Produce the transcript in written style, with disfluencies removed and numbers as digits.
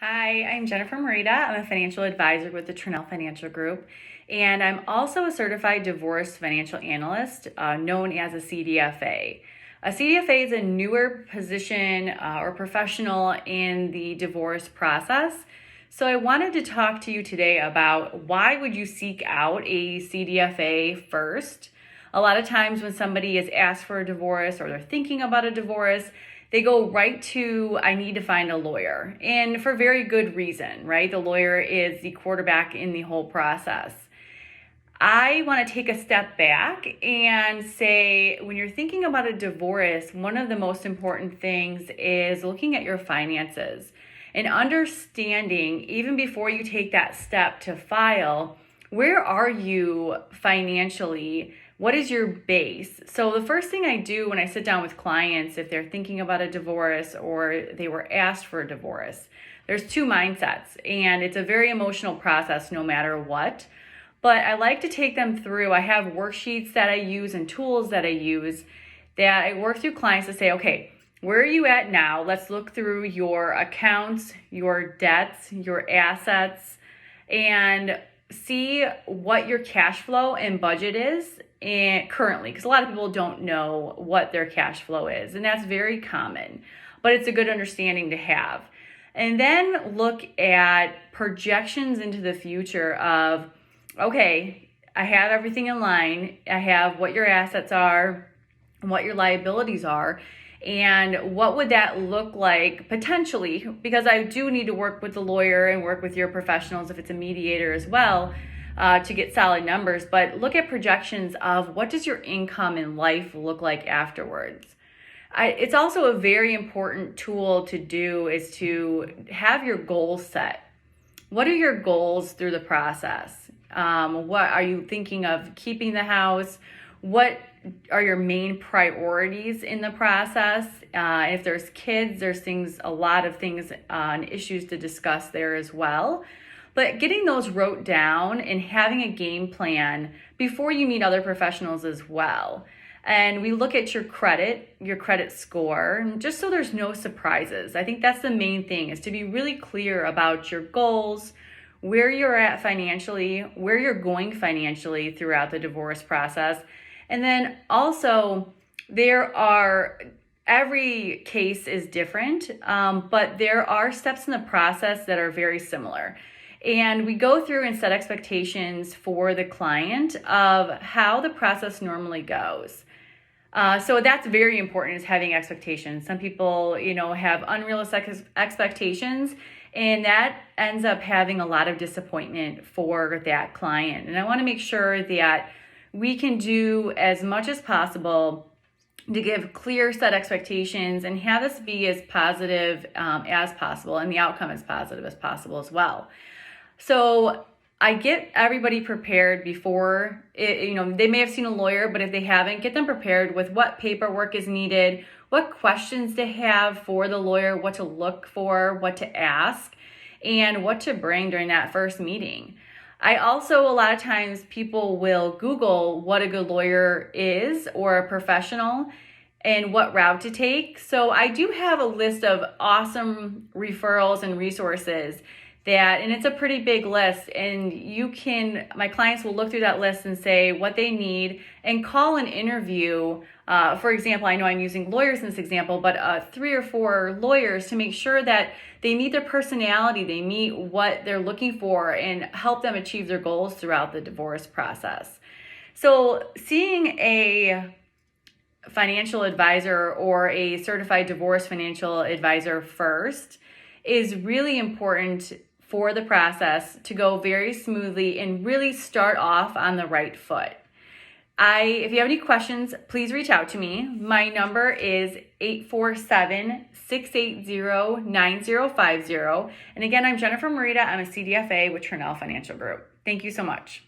Hi, I'm Jennifer Merida. I'm a financial advisor with the Tranel Financial Group, and I'm also a certified divorce financial analyst known as a CDFA. A CDFA is a newer position or professional in the divorce process. So I wanted to talk to you today about why would you seek out a CDFA first? A lot of times when somebody is asked for a divorce or they're thinking about a divorce, they go right to, I need to find a lawyer. And for very good reason, right? The lawyer is the quarterback in the whole process. I want to take a step back and say, when you're thinking about a divorce, one of the most important things is looking at your finances and understanding, even before you take that step to file, where are you financially? What is your base? So the first thing I do when I sit down with clients, if they're thinking about a divorce or they were asked for a divorce, there's two mindsets, and it's a very emotional process no matter what. But I like to take them through. I have worksheets that I use and tools that I use that I work through clients to say, okay, where are you at now? Let's look through your accounts, your debts, your assets, and see what your cash flow and budget is currently, because a lot of people don't know what their cash flow is, and that's very common, but it's a good understanding to have. And then look at projections into the future of, okay, I have everything in line. I have what your assets are, what your liabilities are, and what would that look like potentially, because I do need to work with the lawyer and work with your professionals if it's a mediator as well, to get solid numbers. But look at projections of what does your income in life look like afterwards. It's also a very important tool to do is to have your goals set. What are your goals through the process? What are you thinking of keeping the house? What are your main priorities in the process? If there's kids, there's a lot of things and issues to discuss there as well. But getting those wrote down and having a game plan before you meet other professionals as well. And we look at your credit score, just so there's no surprises. I think that's the main thing, is to be really clear about your goals, where you're at financially, where you're going financially throughout the divorce process. And then also, every case is different, but there are steps in the process that are very similar. And we go through and set expectations for the client of how the process normally goes. So that's very important, is having expectations. Some people, have unrealistic expectations, and that ends up having a lot of disappointment for that client. And I want to make sure that we can do as much as possible to give clear set expectations and have this be as positive as possible, and the outcome as positive as possible as well. So I get everybody prepared before they may have seen a lawyer, but if they haven't, get them prepared with what paperwork is needed, what questions to have for the lawyer, what to look for, what to ask, and what to bring during that first meeting. I also, a lot of times, people will Google what a good lawyer is or a professional and what route to take. So I do have a list of awesome referrals and resources and it's a pretty big list, and my clients will look through that list and say what they need and call an interview. For example, I know I'm using lawyers in this example, but 3 or 4 lawyers to make sure that they meet their personality, they meet what they're looking for, and help them achieve their goals throughout the divorce process. So seeing a financial advisor or a certified divorce financial advisor first is really important for the process to go very smoothly and really start off on the right foot. If you have any questions, please reach out to me. My number is 847-680-9050. And again, I'm Jennifer Merida. I'm a CDFA with Tranel Financial Group. Thank you so much.